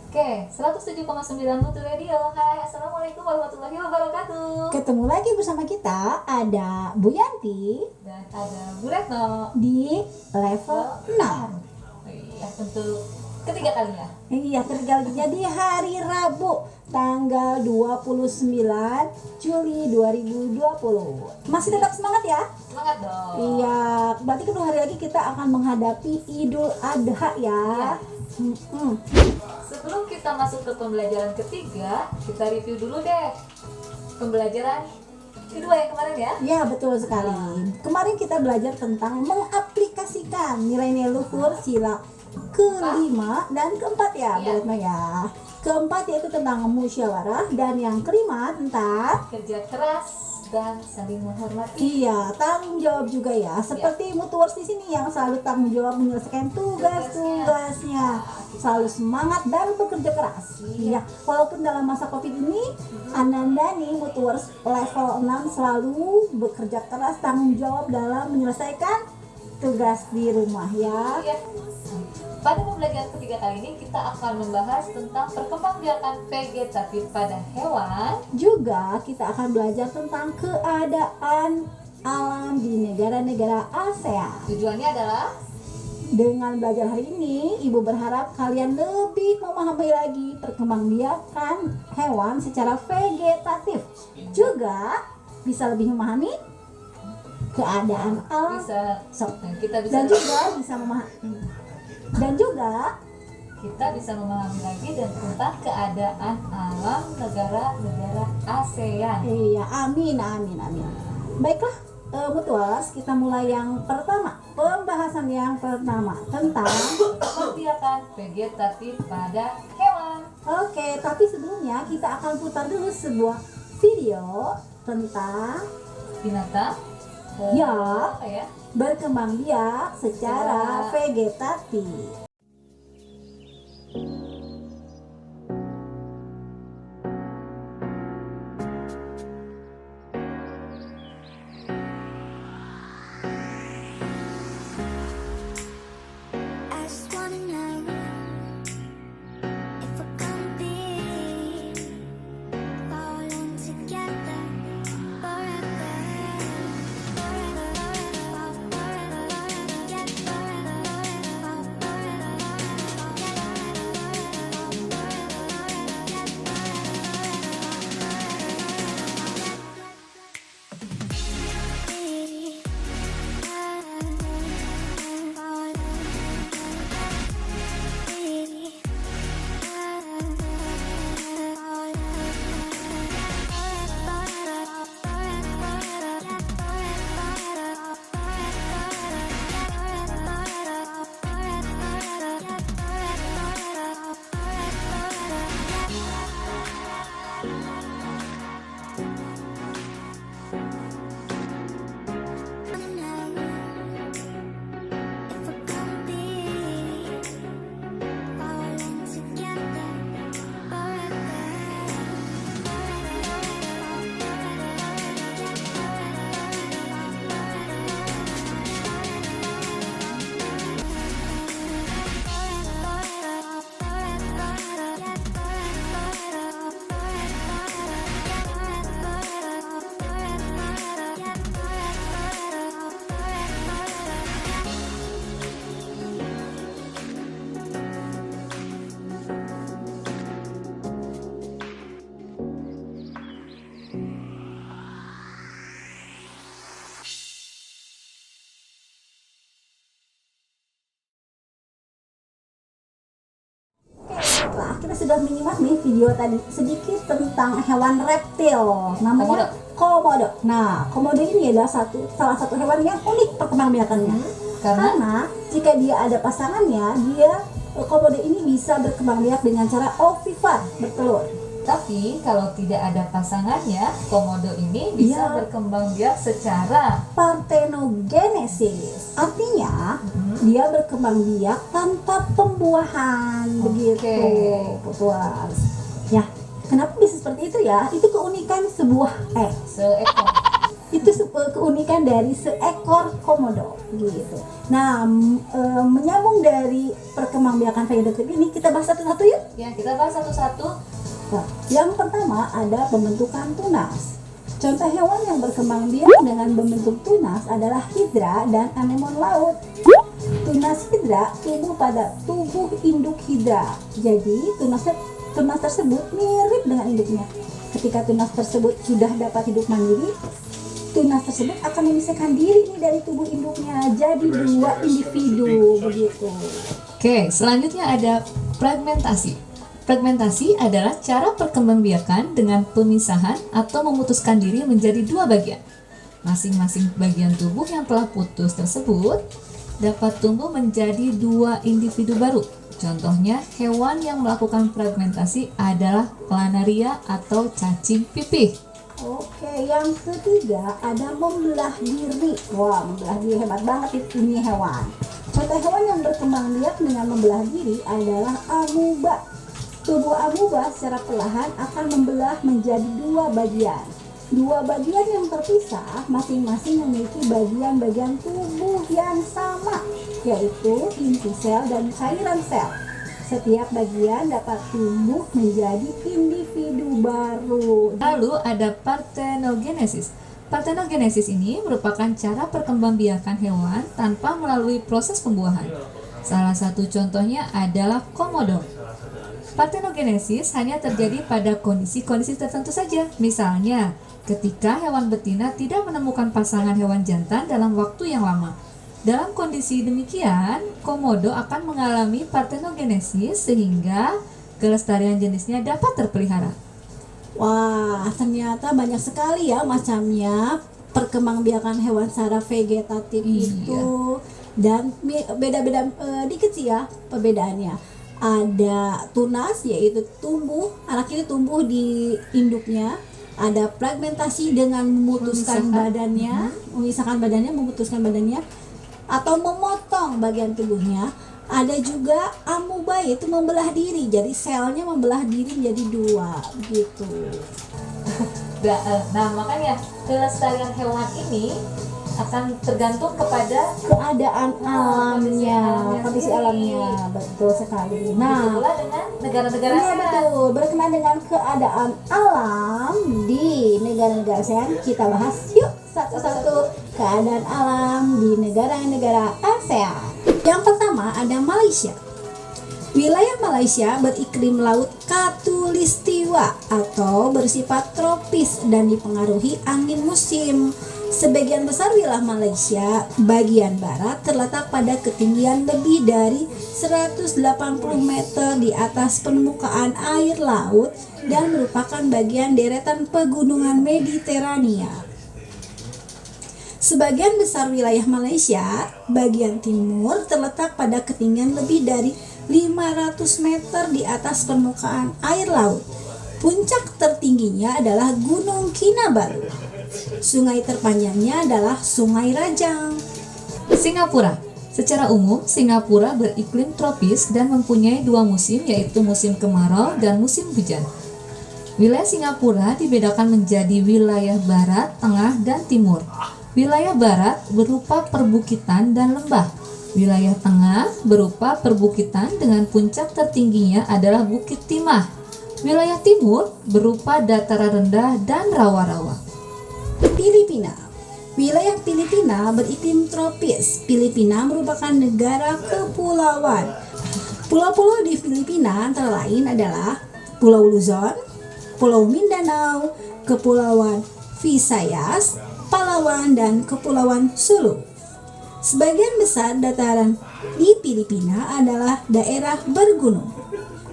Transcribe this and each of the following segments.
Oke, 107,9 Mutu Radio. Hai, Assalamualaikum warahmatullahi wabarakatuh. Ketemu lagi bersama kita, ada Bu Yanti Dan ada Bu Retno di level 6. Iya, untuk ketiga kalinya. Iya, jadi hari Rabu tanggal 29 Juli 2020. Masih tetap semangat ya? Semangat dong. Iya, berarti kedua hari lagi kita akan menghadapi Idul Adha ya. Sebelum kita masuk ke pembelajaran ketiga, kita review dulu deh pembelajaran kedua yang kemarin ya. Ya, betul sekali. Kemarin kita belajar tentang mengaplikasikan nilai-nilai luhur sila kelima dan keempat ya, Bu Retno ya. Keempat yaitu tentang musyawarah dan yang kelima tentang Kerja keras dan saling menghormati. iya, tanggung jawab juga ya. Seperti Mutuwers di sini yang selalu tanggung jawab menyelesaikan tugas-tugasnya, selalu semangat dan bekerja keras. Iya, walaupun dalam masa Covid ini, Ananda nih Mutuwers level 6 selalu bekerja keras, tanggung jawab dalam menyelesaikan tugas di rumah ya. Iya. Pada pembelajaran ketiga kali ini kita akan membahas tentang perkembangbiakan vegetatif pada hewan. Juga kita akan belajar tentang keadaan alam di negara-negara ASEAN. Tujuannya adalah Dengan belajar hari ini, Ibu berharap kalian lebih memahami lagi perkembangbiakan hewan secara vegetatif. Juga bisa lebih memahami keadaan alam bisa kita bisa dan juga bisa memahami memahami lagi dan tentang keadaan alam negara-negara ASEAN. iya, amin. Baiklah, Mutuals, kita mulai yang pertama. Pembahasan yang pertama tentang Perkembangbiakan vegetatif pada hewan. Oke, tapi sebelumnya kita akan putar dulu sebuah video tentang Binatang Ya. apa ya? berkembang biak secara vegetatif. I just wanna know if we're gonna be falling together forever, Nah, kita sudah menyimak nih video tadi sedikit tentang hewan reptil namanya komodo. Nah, komodo ini adalah salah satu hewan yang unik perkembangbiakannya. Karena jika dia ada pasangannya, komodo ini bisa berkembang biak dengan cara ovivar, bertelur. Tapi kalau tidak ada pasangannya, komodo ini bisa berkembang biak secara Parthenogenesis. Artinya dia berkembang biak tanpa pembuahan, begitu, Putuas. Ya, kenapa bisa seperti itu ya? Itu keunikan sebuah seekor. itu keunikan dari seekor komodo gitu. Nah, menyambung dari perkembangbiakan vegetatif ini, kita bahas satu-satu yuk. Ya, kita bahas satu-satu. Nah, yang pertama ada pembentukan tunas. Contoh hewan yang berkembang biak dengan membentuk tunas adalah hidra dan anemon laut. Tunas hidra tumbuh pada tubuh induk hidra. Jadi tunas tersebut mirip dengan induknya. Ketika tunas tersebut sudah dapat hidup mandiri, tunas tersebut akan memisahkan diri nih dari tubuh induknya. Jadi dua individu begitu. Oke, selanjutnya ada fragmentasi. Fragmentasi adalah cara perkembangbiakan dengan pemisahan atau memutuskan diri menjadi dua bagian. Masing-masing bagian tubuh yang telah putus tersebut dapat tumbuh menjadi dua individu baru. Contohnya, hewan yang melakukan fragmentasi adalah planaria atau cacing pipih. Oke, yang ketiga ada membelah diri. Wah, membelah diri hebat banget ini hewan. Contoh hewan yang berkembang biak dengan membelah diri adalah amuba. Tubuh amuba secara perlahan akan membelah menjadi dua bagian. Dua bagian yang terpisah masing-masing memiliki bagian-bagian tubuh yang sama, yaitu inti sel dan cairan sel. Setiap bagian dapat tumbuh menjadi individu baru. Lalu ada parthenogenesis. Parthenogenesis ini merupakan cara perkembangbiakan hewan tanpa melalui proses pembuahan. Salah satu contohnya adalah komodo. Parthenogenesis hanya terjadi pada kondisi-kondisi tertentu saja. Misalnya, ketika hewan betina tidak menemukan pasangan hewan jantan dalam waktu yang lama. Dalam kondisi demikian, komodo akan mengalami parthenogenesis sehingga kelestarian jenisnya dapat terpelihara. Wah, ternyata banyak sekali ya macamnya perkembangbiakan hewan secara vegetatif itu. Dan beda-beda dikit sih ya perbedaannya. Ada tunas, yaitu tumbuh, anak ini tumbuh di induknya. Ada fragmentasi dengan memutuskan badannya, memutuskan badannya atau memotong bagian tubuhnya. Ada juga amuba, yaitu membelah diri, jadi selnya membelah diri menjadi dua gitu. Nah, makanya kelestarian hewan ini akan tergantung kepada keadaan alamnya, kondisi alamnya, betul sekali. Nah, pula dengan negara-negara iya sehat. betul, berkenaan dengan keadaan alam di negara-negara ASEAN, kita bahas yuk satu-satu keadaan alam di negara-negara ASEAN. Yang pertama ada Malaysia. Wilayah Malaysia beriklim laut khatulistiwa atau bersifat tropis dan dipengaruhi angin musim. Sebagian besar wilayah Malaysia bagian barat terletak pada ketinggian lebih dari 180 meter di atas permukaan air laut dan merupakan bagian deretan pegunungan Mediterania. Sebagian besar wilayah Malaysia bagian timur terletak pada ketinggian lebih dari 500 meter di atas permukaan air laut. Puncak tertingginya adalah Gunung Kinabalu. Sungai terpanjangnya adalah Sungai Rajang. Singapura. Secara umum, Singapura beriklim tropis dan mempunyai dua musim, yaitu musim kemarau dan musim hujan. Wilayah Singapura dibedakan menjadi wilayah barat, tengah, dan timur. Wilayah barat berupa perbukitan dan lembah. Wilayah tengah berupa perbukitan dengan puncak tertingginya adalah Bukit Timah. Wilayah timur berupa dataran rendah dan rawa-rawa. Filipina. Wilayah Filipina beriklim tropis. Filipina merupakan negara kepulauan. Pulau-pulau di Filipina antara lain adalah Pulau Luzon, Pulau Mindanao, Kepulauan Visayas, Palawan, dan Kepulauan Sulu. Sebagian besar dataran di Filipina adalah daerah bergunung.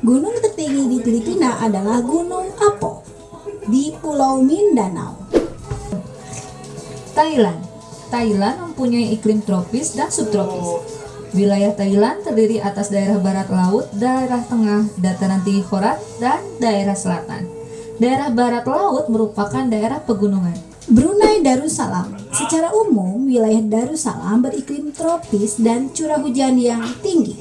Gunung tertinggi di Filipina adalah Gunung Apo di Pulau Mindanao. Thailand mempunyai iklim tropis dan subtropis. Wilayah Thailand terdiri atas daerah barat laut, daerah tengah, dataran tinggi Khorat, dan daerah selatan. Daerah barat laut merupakan daerah pegunungan. Brunei Darussalam. Secara umum, wilayah Darussalam beriklim tropis dan curah hujan yang tinggi.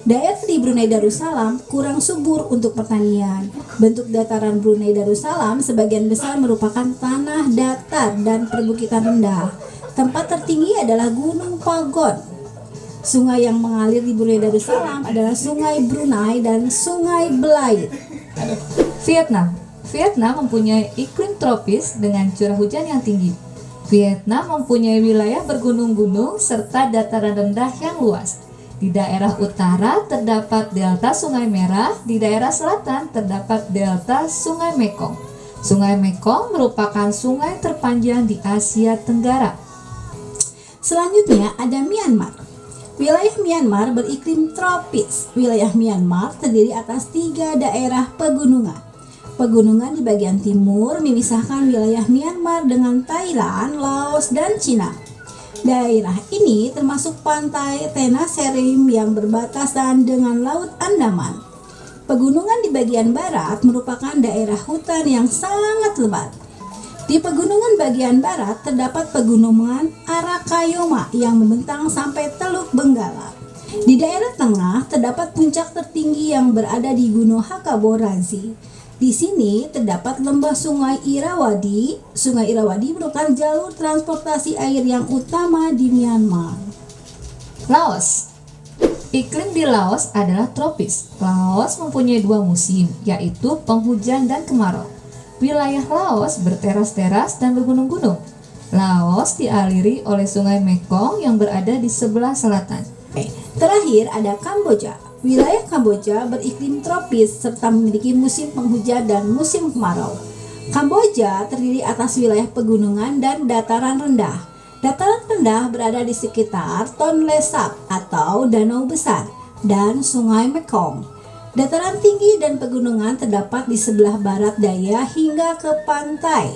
Daerah di Brunei Darussalam kurang subur untuk pertanian. Bentuk dataran Brunei Darussalam sebagian besar merupakan tanah datar dan perbukitan rendah. Tempat tertinggi adalah Gunung Pagon. Sungai yang mengalir di Brunei Darussalam adalah Sungai Brunei dan Sungai Belait. Vietnam. Vietnam mempunyai iklim tropis dengan curah hujan yang tinggi. Vietnam mempunyai wilayah bergunung-gunung serta dataran rendah yang luas. Di daerah utara terdapat delta Sungai Merah, di daerah selatan terdapat delta Sungai Mekong. Sungai Mekong merupakan sungai terpanjang di Asia Tenggara. Selanjutnya ada Myanmar. Wilayah Myanmar beriklim tropis. Wilayah Myanmar terdiri atas 3 daerah pegunungan. Pegunungan di bagian timur memisahkan wilayah Myanmar dengan Thailand, Laos, dan Cina. Daerah ini termasuk pantai Tenasserim yang berbatasan dengan Laut Andaman. Pegunungan di bagian barat merupakan daerah hutan yang sangat lebat. Di pegunungan bagian barat terdapat pegunungan Arakayoma yang membentang sampai Teluk Benggala. Di daerah tengah terdapat puncak tertinggi yang berada di Gunung Hakaborazi. Di sini terdapat lembah Sungai Irrawaddy. Sungai Irrawaddy merupakan jalur transportasi air yang utama di Myanmar. Laos. Iklim di Laos adalah tropis. Laos mempunyai 2 musim, yaitu penghujan dan kemarau. Wilayah Laos berteras-teras dan bergunung-gunung. Laos dialiri oleh Sungai Mekong yang berada di sebelah selatan. Terakhir ada Kamboja. Wilayah Kamboja beriklim tropis serta memiliki musim penghujan dan musim kemarau. Kamboja terdiri atas wilayah pegunungan dan dataran rendah. Dataran rendah berada di sekitar Tonle Sap atau Danau Besar dan Sungai Mekong. Dataran tinggi dan pegunungan terdapat di sebelah barat daya hingga ke pantai.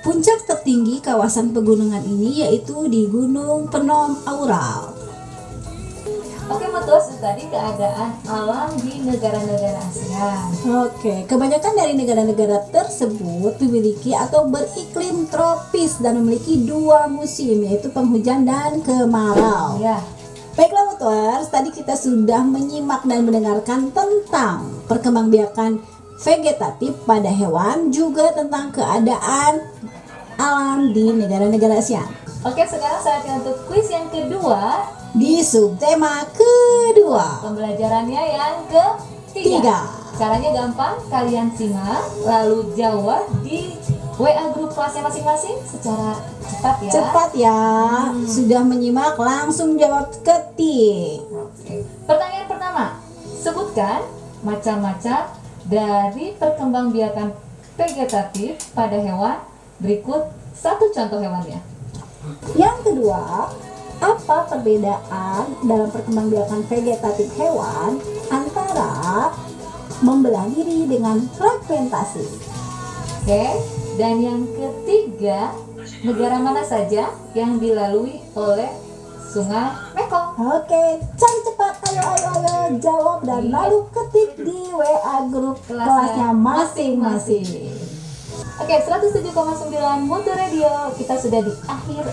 Puncak tertinggi kawasan pegunungan ini yaitu di Gunung Phnom Aural. Oke, Mutus, itu tadi keadaan alam di negara-negara ASEAN. Oke, kebanyakan dari negara-negara tersebut memiliki atau beriklim tropis dan memiliki 2 musim, yaitu penghujan dan kemarau. Ya, Baiklah Mutuers, tadi kita sudah menyimak dan mendengarkan tentang perkembangbiakan vegetatif pada hewan, juga tentang keadaan alam di negara-negara ASEAN. oke, sekarang saatnya untuk kuis yang kedua. Di subtema kedua, Pembelajarannya yang ketiga. Caranya gampang, kalian simak lalu jawab di WA grup kelasnya masing-masing secara cepat ya. cepat ya. Sudah menyimak, langsung jawab ketik. Oke. Pertanyaan pertama, sebutkan macam-macam dari perkembangbiakan vegetatif pada hewan. Berikut 1 contoh hewannya. Yang kedua, apa perbedaan dalam perkembangbiakan vegetatif hewan antara membelah diri dengan fragmentasi? Oke, dan yang ketiga, negara mana saja yang dilalui oleh Sungai Mekong? Oke, cari cepat, ayo jawab dan lalu ketik di WA grup kelasnya masing-masing. Oke, 107,9 Mutu Radio. Kita sudah di akhir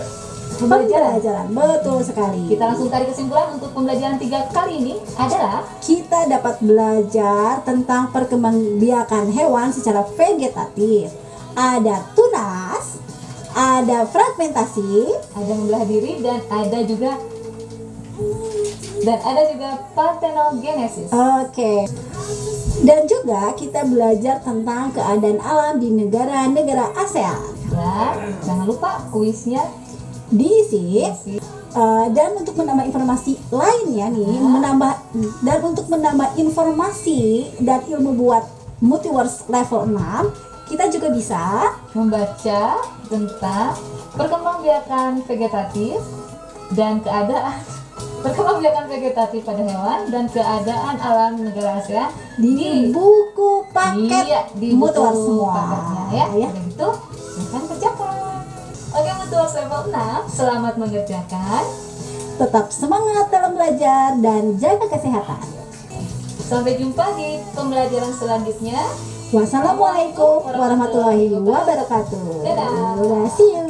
pembelajaran. Pembelajaran, betul sekali. Kita langsung tarik kesimpulan untuk pembelajaran 3 kali ini adalah Kita dapat belajar tentang perkembangbiakan hewan secara vegetatif. Ada tunas, ada fragmentasi, ada membelah diri dan ada juga parthenogenesis. oke. Dan juga kita belajar tentang keadaan alam di negara-negara ASEAN. Dan jangan lupa kuisnya Diisi. Dan untuk menambah informasi lainnya nih, untuk menambah informasi dan ilmu buat Multiverse level 6, kita juga bisa membaca tentang perkembangbiakan vegetatif dan keadaan perkembangbiakan vegetatif pada hewan dan keadaan alam negara ASEAN di buku paket iya, di Multiverse buku semua paketnya ya. Udah gitu, silahkan kerjakan. Oke, Multiverse level 6, selamat mengerjakan. Tetap semangat dalam belajar dan jaga kesehatan. Sampai jumpa di pembelajaran selanjutnya. Wassalamualaikum warahmatullahi wabarakatuh. Dadah. See you.